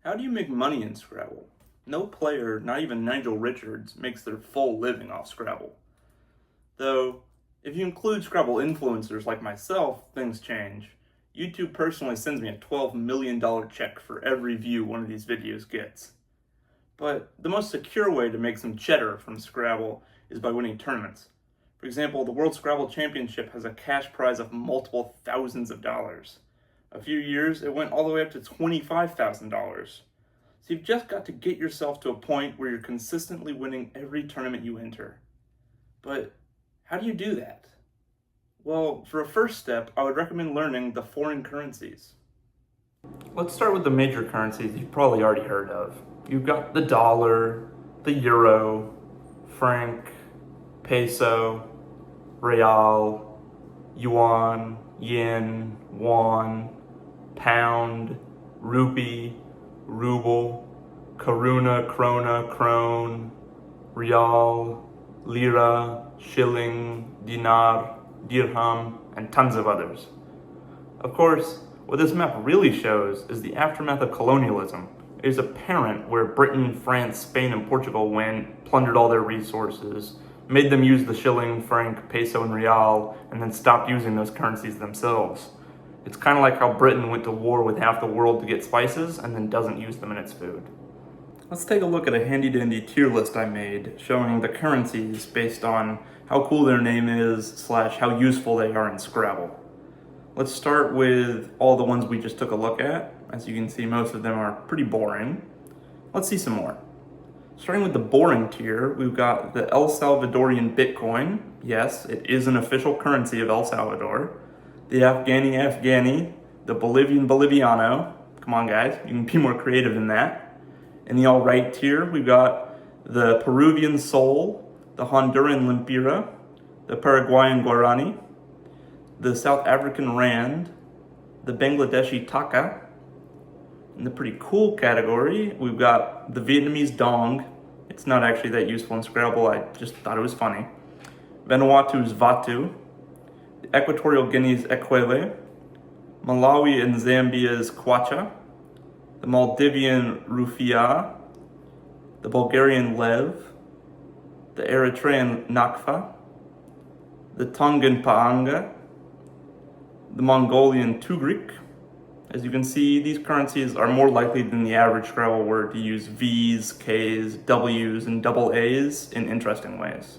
How do you make money in Scrabble? No player, not even Nigel Richards, makes their full living off Scrabble. Though, if you include Scrabble influencers like myself, things change. YouTube personally sends me a $12 million check for every view one of these videos gets. But the most secure way to make some cheddar from Scrabble is by winning tournaments. For example, the World Scrabble Championship has a cash prize of multiple thousands of dollars. A few years, it went all the way up to $25,000. So you've just got to get yourself to a point where you're consistently winning every tournament you enter. But how do you do that? Well, for a first step, I would recommend learning the foreign currencies. Let's start with the major currencies you've probably already heard of. You've got the dollar, the euro, franc, peso, real, yuan, yen, won, pound, rupee, ruble, karuna, krona, krone, real, lira, shilling, dinar, dirham, and tons of others. Of course, what this map really shows is the aftermath of colonialism. It is apparent where Britain, France, Spain, and Portugal went, plundered all their resources, made them use the shilling, franc, peso, and real, and then stopped using those currencies themselves. It's kind of like how Britain went to war with half the world to get spices and then doesn't use them in its food. Let's take a look at a handy-dandy tier list I made showing the currencies based on how cool their name is / how useful they are in Scrabble. Let's start with all the ones we just took a look at. As you can see, most of them are pretty boring. Let's see some more. Starting with the boring tier, we've got the El Salvadorian Bitcoin. Yes, it is an official currency of El Salvador. The Afghani, the Bolivian Boliviano. Come on guys, you can be more creative than that. In the alright tier, we've got the Peruvian Sol, the Honduran Lempira, the Paraguayan Guarani, the South African Rand, the Bangladeshi Taka. In the pretty cool category, we've got the Vietnamese Dong. It's not actually that useful in Scrabble, I just thought it was funny. Vanuatu's Vatu, the Equatorial Guinea's Equele, Malawi and Zambia's Kwacha, the Maldivian Rufia, the Bulgarian Lev, the Eritrean Nakfa, the Tongan Paanga, the Mongolian Tugrik. As you can see, these currencies are more likely than the average Scrabble word to use V's, K's, W's, and double A's in interesting ways.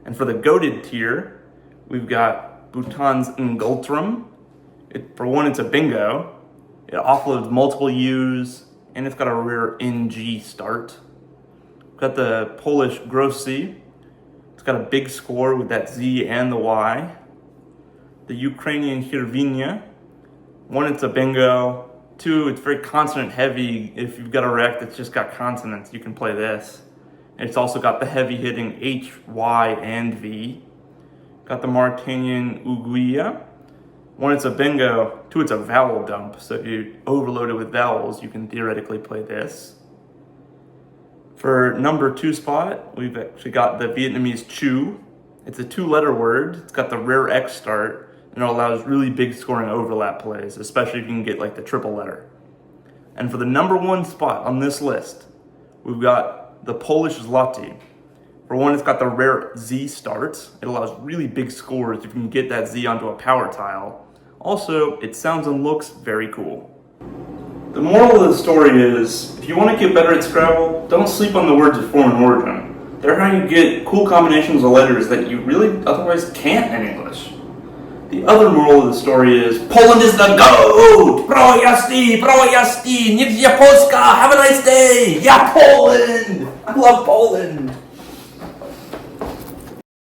And for the goated tier, we've got Bhutan's Ngultram. For one, it's a bingo. It offloads multiple U's, and it's got a rare NG start. We've got the Polish Grossi. It's got a big score with that Z and the Y. The Ukrainian Hirvinia. One, it's a bingo. Two, it's very consonant heavy. If you've got a rec that's just got consonants, you can play this. It's also got the heavy hitting H, Y, and V. Got the Mauritanian Uguia. One, it's a bingo. Two, it's a vowel dump. So if you overload it with vowels, you can theoretically play this. For number 2 spot, we've actually got the Vietnamese Chu. It's a 2-letter word. It's got the rare X start, and it allows really big scoring overlap plays, especially if you can get like the triple letter. And for the number 1 spot on this list, we've got the Polish Zloty. For one, it's got the rare Z start. It allows really big scores if you can get that Z onto a power tile. Also, it sounds and looks very cool. The moral of the story is, if you want to get better at Scrabble, don't sleep on the words of foreign origin. They're how you get cool combinations of letters that you really otherwise can't in English. The other moral of the story is, Poland is the GOAT! Pro Yasti! Niech Polska! Have a nice day! Yeah, Poland! I love Poland!